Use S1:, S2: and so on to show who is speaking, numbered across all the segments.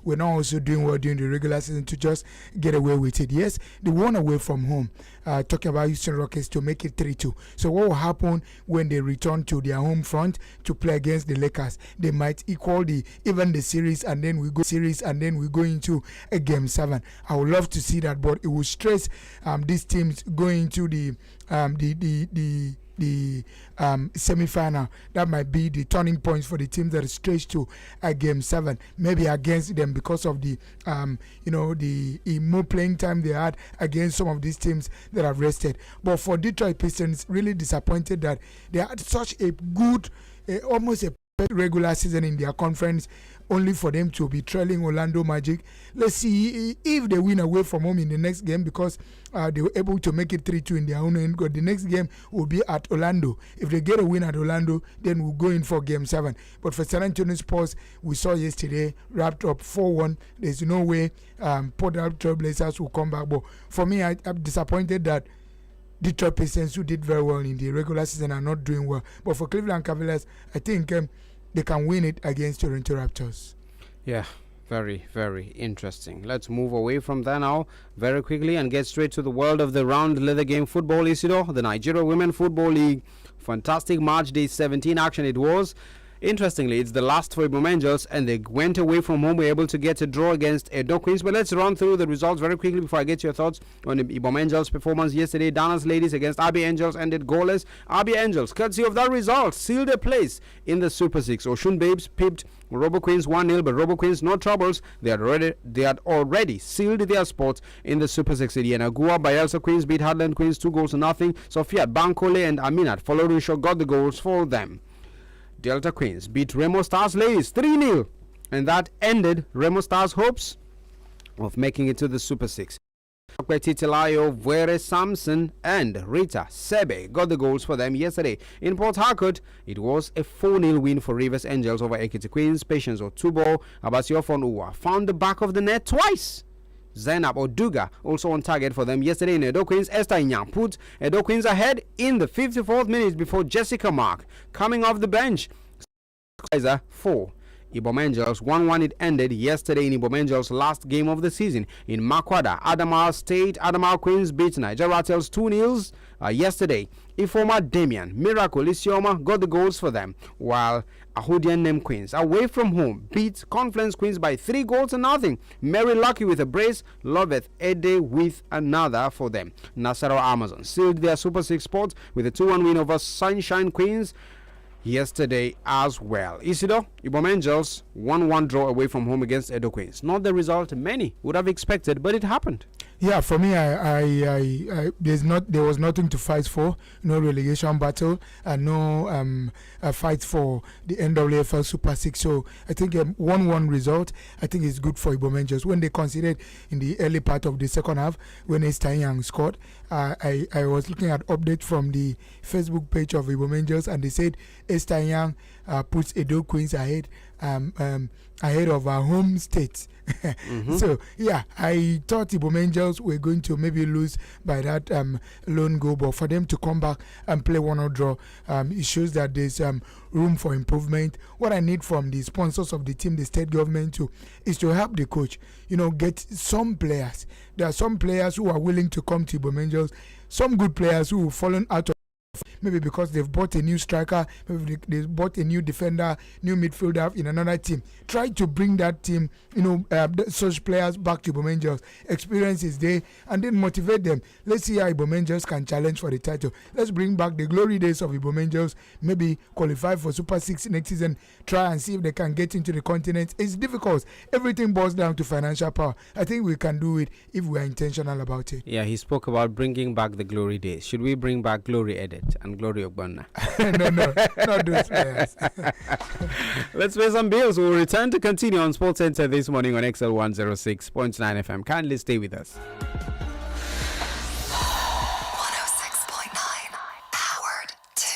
S1: were not also doing well during the regular season to just get away with it. Yes, they won away from home. Talking about Houston Rockets to make it 3-2. So what will happen when they return to their home front to play against the Lakers? They might equal even the series, and then we go into a game 7. I would love to see that, but it will stress these teams going to the semi-final. That might be the turning points for the teams that are stretched to a game 7, maybe against them because of the more playing time they had against some of these teams that have rested. But for Detroit Pistons, really disappointed that they had such a good, almost a regular season in their conference, only for them to be trailing Orlando Magic. Let's see if they win away from home in the next game, because they were able to make it 3-2 in their own end. The next game will be at Orlando. If they get a win at Orlando, then we'll go in for game 7. But for San Antonio Spurs, we saw yesterday, wrapped up 4-1. There's no way Portland Trailblazers will come back. But for me, I'm disappointed that Detroit Pistons, who did very well in the regular season, are not doing well. But for Cleveland Cavaliers, I think they can win it against Toronto Raptors.
S2: Yeah, very, very interesting. Let's move away from that now very quickly and get straight to the world of the round leather game football. Isidore, the Nigeria Women Football League, fantastic March Day 17 action it was. Interestingly, it's the last for Ibom Angels, and they went away from home. Were able to get a draw against Edo Queens. But let's run through the results very quickly before I get your thoughts on the Ibom Angels' performance yesterday. Dana's Ladies against RB Angels ended goalless. RB Angels, courtesy of that result, sealed a place in the Super 6. Oshun Babes pipped Robo Queens 1-0, but Robo Queens no troubles. They had already sealed their spot in the Super 6. And Agua Bayelsa Queens beat Hadland Queens 2-0. Sophia Bankole and Aminat Folorunsho got the goals for them. Delta Queens beat Remo Stars Ladies 3-0, and that ended Remo Stars' hopes of making it to the Super 6. Titilayo, Vere Samson and Rita Sebe got the goals for them yesterday. In Port Harcourt, it was a 4-0 win for Rivers Angels over Ekiti Queens. Patience Otubo Abasiofon Uwa found the back of the net twice. Zainab Oduga also on target for them yesterday in Edo Queens. Esther Inyang put Edo Queens ahead in the 54th minute before Jessica Mark coming off the bench. 4. Ibom Angels 1-1 it ended yesterday in Ibom Angels' last game of the season. In Makwada, Adamawa State, Adamawa Queens beat Nigeria Rattles 2-0 yesterday. Ifoma Damian, Miracle Isioma got the goals for them, while Ahudian Nem Queens away from home beat Confluence Queens by 3-0. Mary Lucky with a brace, Loveth Ede with another for them. Nasarawa Amazon sealed their Super 6 spot with a 2-1 win over Sunshine Queens yesterday as well. Isidore, Ibom Angels 1-1 draw away from home against Edo Queens. Not the result many would have expected, but it happened.
S1: Yeah, for me, there was nothing to fight for. No relegation battle, and no fight for the NWFL Super 6. So I think a 1-1 result, I think is good for Ibom Angels. When they considered in the early part of the second half, when Esther Young scored, I was looking at update from the Facebook page of Ibom Angels, and they said Esther Young puts Edo Queens ahead of our home state. So yeah, I thought Ibom Angels were going to maybe lose by that lone goal, but for them to come back and play 1-0 draw, it shows that there's room for improvement. What I need from the sponsors of the team, the state government too, is to help the coach, get some players. There are some players who are willing to come to Ibom Angels, some good players who have fallen out of, maybe because they've bought a new striker, maybe they've bought a new defender, new midfielder in another team. Try to bring that team, such players back to Ibom Angels. Experience is there, and then motivate them. Let's see how Ibom Angels can challenge for the title. Let's bring back the glory days of Ibom Angels, maybe qualify for Super 6 next season, try and see if they can get into the continent. It's difficult. Everything boils down to financial power. I think we can do it if we are intentional about it.
S2: Yeah, he spoke about bringing back the glory days. Should we bring back Glory Edit and Glory Ogbonna?
S1: No, not those players.
S2: Let's pay some bills. We'll return to continue on Sports Center this morning on XL1069 FM. Kindly stay with us.
S3: 106.9 powered to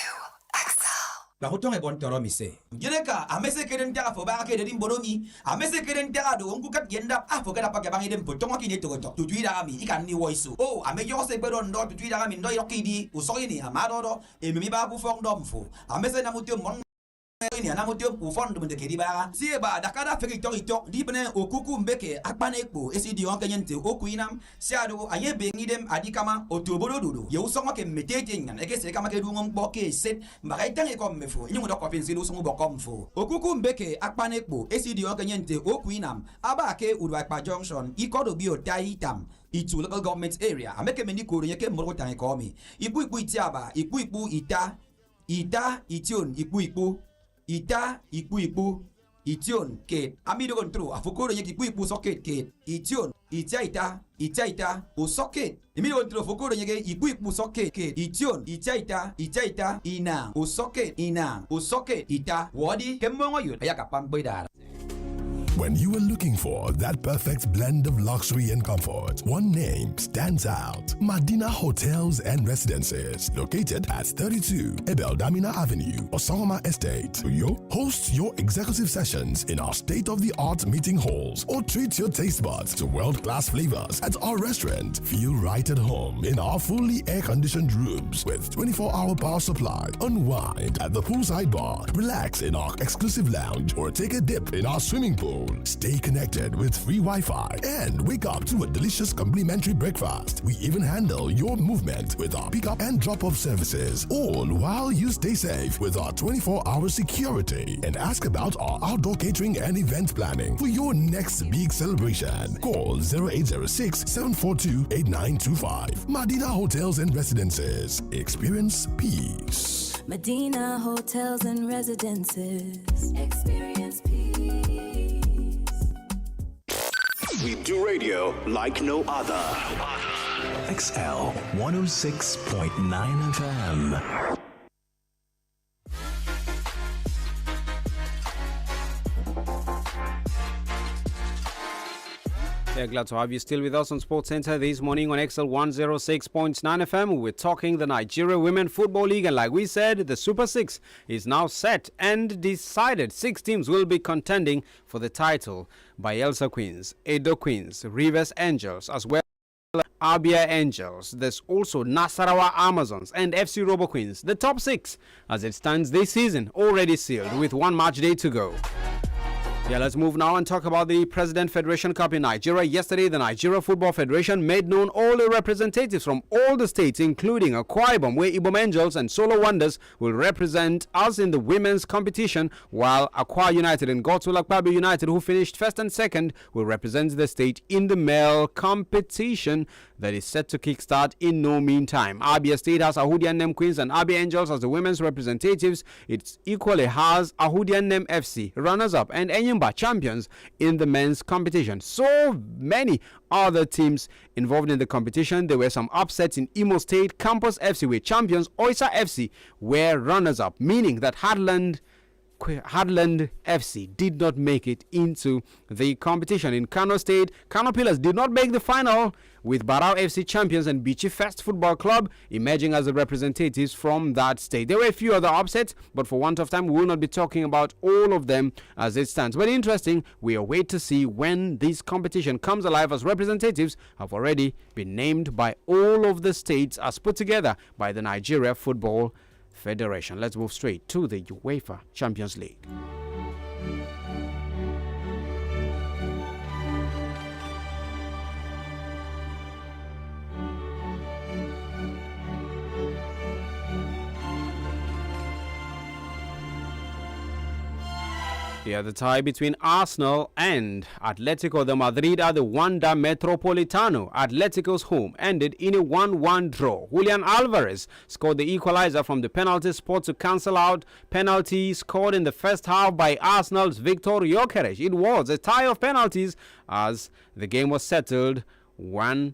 S3: XL.
S4: La hoton e bon toro mi se. Yeneka amese keden ta fo ba ke de mboromi. Amese keden ta do onku kat yenda afo kada pa ke bangi dem potonga ki ne to to. Tu tuida ami ikan ni voice. Oh, ame yo se bedo ndo tu tuida ami ndo yokidi. Usori ni amado do e mi ba bu fong dom fo. Amese na mutu mon ni anamoto ufondo de kedibara si ba dakada feki ito dibne okuku mbeke akpanekpo esidi onkenyente okuinam siado aye bengidem adikama otoboro dudu ye usongo ke metete nyan ekese kama ke dungo mboke set mbakaitange ko mefo nyumo do kopinsi lu songo bokomfo okuku mbeke akpanekpo esidi onkenyente okuinam abake urwakpa junction ikodo bio taitam itu local government area ameke meni koro yeke moro tan ekomi ipu itiaba ipu ita ition ipu ita ipu ition ke amido control afukoro yeki ipu socket ke ition ita o socket amido control afukoro yeki ipu socket ke ition ita ina o socket ita wodi kemongo yut ayaka pambeda.
S5: When you are looking for that perfect blend of luxury and comfort, one name stands out. Madina Hotels and Residences, located at 32 Ebeldamina Avenue, Osama Estate, Uyo. Host your executive sessions in our state-of-the-art meeting halls or treat your taste buds to world-class flavors at our restaurant. Feel right at home in our fully air-conditioned rooms with 24-hour power supply. Unwind at the poolside bar, relax in our exclusive lounge, or take a dip in our swimming pool. Stay connected with free Wi-Fi and wake up to a delicious complimentary breakfast. We even handle your movement with our pick-up and drop-off services, all while you stay safe with our 24-hour security. And ask about our outdoor catering and event planning for your next big celebration. Call 0806-742-8925. Madina Hotels and Residences. Experience peace.
S6: Medina Hotels and Residences. Experience peace.
S7: We do radio like no other. XL 106.9 FM.
S2: Yeah, glad to have you still with us on Sports Center this morning on XL 106.9 FM. We're talking the Nigeria Women Football League, and like we said, the Super Six is now set and decided. 6 teams will be contending for the title: Bayelsa Queens, Edo Queens, Rivers Angels, as well as Abia Angels. There's also Nasarawa Amazons and FC Robo Queens. The top 6, as it stands this season, already sealed with 1 match day to go. Yeah, let's move now and talk about the President Federation Cup in Nigeria. Yesterday, the Nigeria Football Federation made known all the representatives from all the states, including Akwa Ibom, where Ibom Angels and Solo Wonders will represent us in the women's competition, while Akwa United and Godswill Akpabio United, who finished first and second, will represent the state in the male competition that is set to kickstart in no meantime. Abia State has Ahudian Nem Queens and Abia Angels as the women's representatives. It equally has Ahudian Nem FC, runners-up, and Enyimba champions in the men's competition. So many other teams involved in the competition. There were some upsets in Imo State. Campus FC were champions. Oisa FC were runners-up, meaning that Heartland FC did not make it into the competition. In Kano State, Kano Pillars did not make the final, with Barao FC champions and Bichi First Football Club emerging as the representatives from that state. There were a few other upsets, but for want of time, we will not be talking about all of them as it stands. But interesting, we await to see when this competition comes alive, as representatives have already been named by all of the states as put together by the Nigeria Football Federation. Let's move straight to the UEFA Champions League. Yeah, the tie between Arsenal and Atletico de Madrid at the Wanda Metropolitano, Atletico's home, ended in a 1-1 draw. Julian Alvarez scored the equalizer from the penalty spot to cancel out penalty scored in the first half by Arsenal's Victor Gyökeres. It was a tie of penalties as the game was settled 1-1.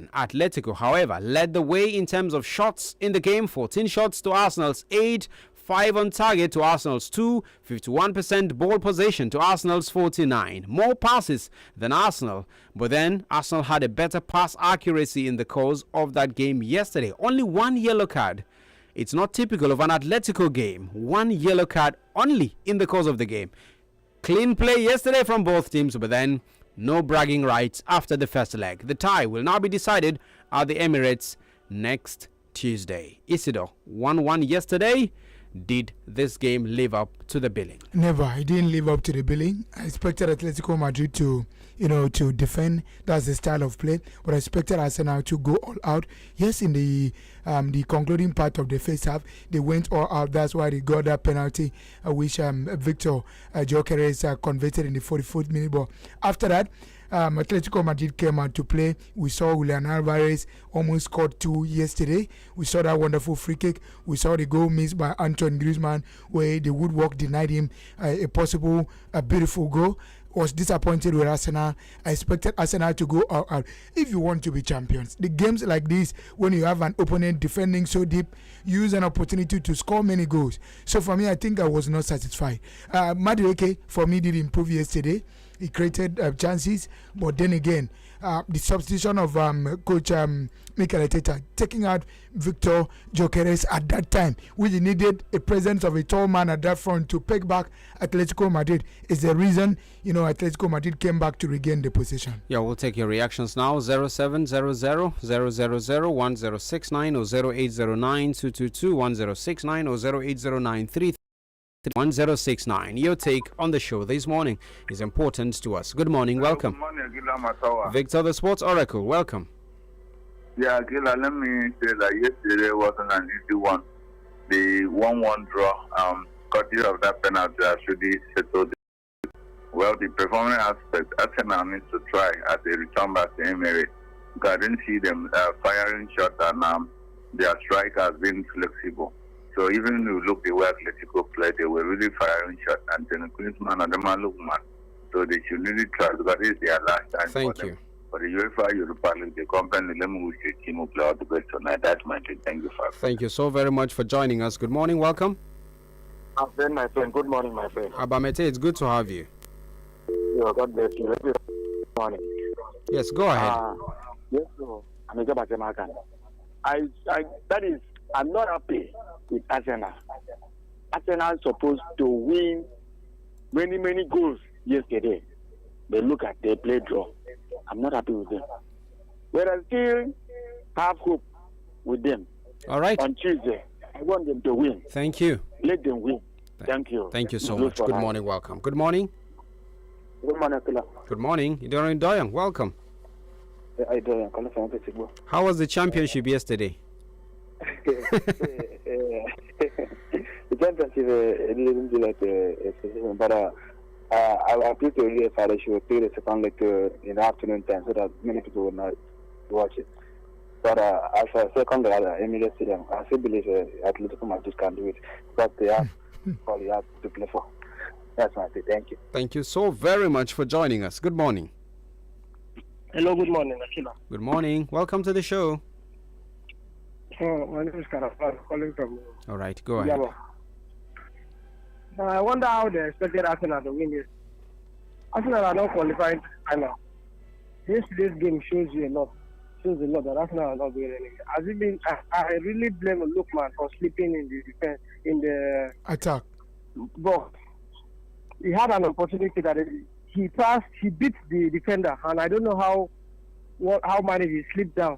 S2: Atletico, however, led the way in terms of shots in the game. 14 shots to Arsenal's 8, 5 on target to Arsenal's 2, 51% ball possession to Arsenal's 49. More passes than Arsenal, but then Arsenal had a better pass accuracy in the course of that game yesterday. Only 1 yellow card. It's not typical of an Atletico game. 1 yellow card only in the course of the game. Clean play yesterday from both teams, but then no bragging rights after the first leg. The tie will now be decided at the Emirates next Tuesday. Isidore, 1-1 yesterday. Did this game live up to the billing?
S1: Never. It didn't live up to the billing. I expected Atletico Madrid to, to defend. That's the style of play. But I expected Arsenal to go all out. Yes, in the concluding part of the first half, they went all out. That's why they got that penalty, which Victor Gyökeres converted in the 44th minute. But after that, Atletico Madrid came out to play. We saw Julian Alvarez almost scored 2 yesterday. We saw that wonderful free kick. We saw the goal missed by Antoine Griezmann, where the woodwork denied him a possible, beautiful goal. Was disappointed with Arsenal. I expected Arsenal to go all out. If you want to be champions, the games like this, when you have an opponent defending so deep, use an opportunity to score many goals. So for me, I think I was not satisfied. Madueke, for me, did improve yesterday. He created chances, but then again, the substitution of Coach Mikel Arteta taking out Victor Gyökeres at that time, which needed a presence of a tall man at that front to peg back Atletico Madrid, is the reason Atletico Madrid came back to regain the position.
S2: Yeah, we'll take your reactions now. 0700 000 1069 or 0809 222 1069 or 0809 1069. Your take on the show this morning is important to us. Good morning, welcome.
S8: Good morning, Gila Matawa.
S2: Victor, the Sports Oracle, welcome.
S8: Yeah, Gila, let me say that yesterday wasn't an easy one. The 1-1 draw, courtesy of that penalty, actually settled it. Well, the performance aspect, Arsenal needs to try as they return back to Emirates. Because I didn't see them firing shots and their strike has been flexible. So even if you look the way Atletico played, they were really firing shots. And then Griezmann and the man look man. So they should really try because this is their last time.
S2: Thank
S8: for
S2: you.
S8: Them. For the UEFA Europa League, the company, let me wish the team will play out the best tonight. That's my thing. Thank you, Father.
S2: Thank you so very much for joining us. Good morning, welcome.
S9: Ben, my friend. Good morning, my friend.
S2: Abamete, it's good to have you.
S9: Yeah, God bless you. Good morning.
S2: Yes, go ahead.
S9: Yes, so I'm a job at Jamaican. I'm not happy with Arsenal. Arsenal is supposed to win many goals yesterday. They play draw. I'm not happy with them. But I still have hope with them.
S2: All right.
S9: On Tuesday, I want them to win.
S2: Thank you.
S9: Let them win. Thank you.
S2: Thank you so much. Good morning, welcome. Good morning.
S9: Good morning, Kila.
S2: Good morning. Idorin Doyan, welcome. How was the championship yesterday?
S9: The championship didn't do like a season, but I appeal to really if I should play the second leg in the afternoon time so that many people will not watch it. But as a second leg at Emirates Stadium, I still believe Atletico Madrid can do it, but they have all you have to play for. That's my thing. Thank you.
S2: Thank you so very much for joining us. Good morning.
S10: Hello, good morning, Akila.
S2: Good morning. Welcome to the show.
S10: My name is Karafan, calling from.
S2: All right, go ahead.
S10: I wonder how they expected Arsenal to win this. Arsenal are not qualified final. Today's game shows a lot that Arsenal are not doing anything. I really blame Lookman for sleeping in the defense, in the
S1: attack.
S10: But he had an opportunity that he passed, he beat the defender, and I don't know how managed he slipped down.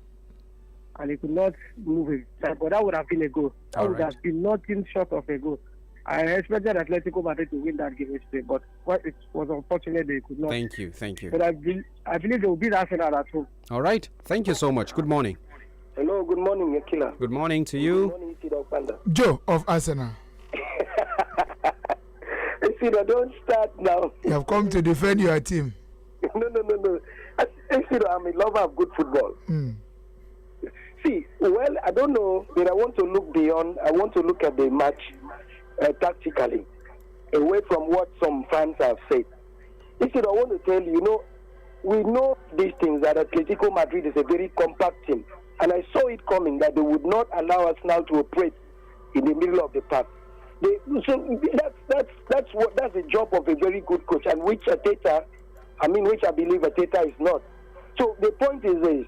S10: And he could not move his side, but that would have been a goal. That would have been nothing short of a goal. I expected Atletico Madrid to win that game yesterday, but it was unfortunate they could not.
S2: Thank you.
S10: But I believe they will beat Arsenal at home.
S2: All right. Thank you so much. Good morning.
S9: Hello, good morning, Akila.
S2: Good morning to you.
S9: Good morning,
S1: Joe of Arsenal.
S9: Don't start now.
S1: You have come to defend your team.
S9: No. I'm a lover of good football. See, well, I don't know, but I want to look beyond. I want to look at the match tactically, away from what some fans have said. Instead, I want to tell you, we know these things, that Atletico Madrid is a very compact team. And I saw it coming, that they would not allow us now to operate in the middle of the park. So that's the job of a very good coach, and which I believe Arteta is not. So the point is this: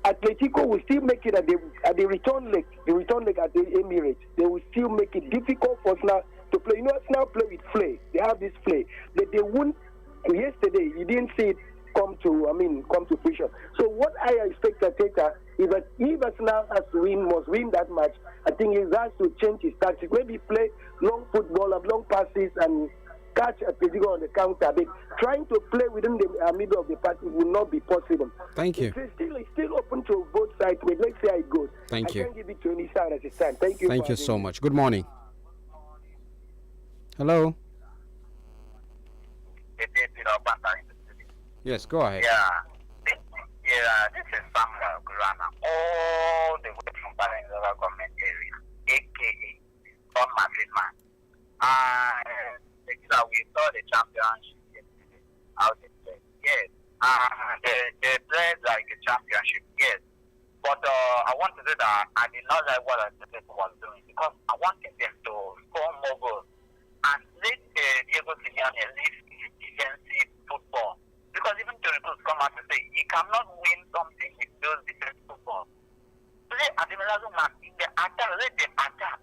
S9: Atletico will still make it at the return leg at the Emirates. They will still make it difficult for Arsenal to play. Arsenal play with play. They have this play that they won't. Yesterday, you didn't see it. come to fruition. So what I expect Arteta is that if Arsenal must win that match, I think he has to change his tactics. Maybe play long football and long passes and catch a Pedro on the counter. But trying to play within the middle of the park will not be possible.
S2: Thank you.
S9: It's still open to both sides, but let's see how it goes.
S2: Thank you.
S9: I can't give it to any side at a time. Thank you.
S2: Thank you so much. Good morning. Hello. Yes, go ahead.
S11: This is Samuel Grana, all the way from Valenzuela government area, aka from Madrid man. We saw the championship yesterday, how they played. Yes. They played like a championship, yes. But I want to say that I did not like what Atletico was doing because I wanted them to score more goals and let Diego Simeone leave defensive football. Because even Torres come out to say he cannot win something with those defensive football. Play at the man in the attack, let them attack,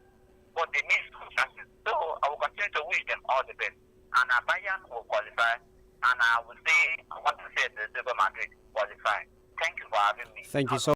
S11: but they miss some chances. So I will continue to wish them all the best. And Bayern will qualify, and I want to say the Madrid qualify. Thank you for having me.
S2: Thank you so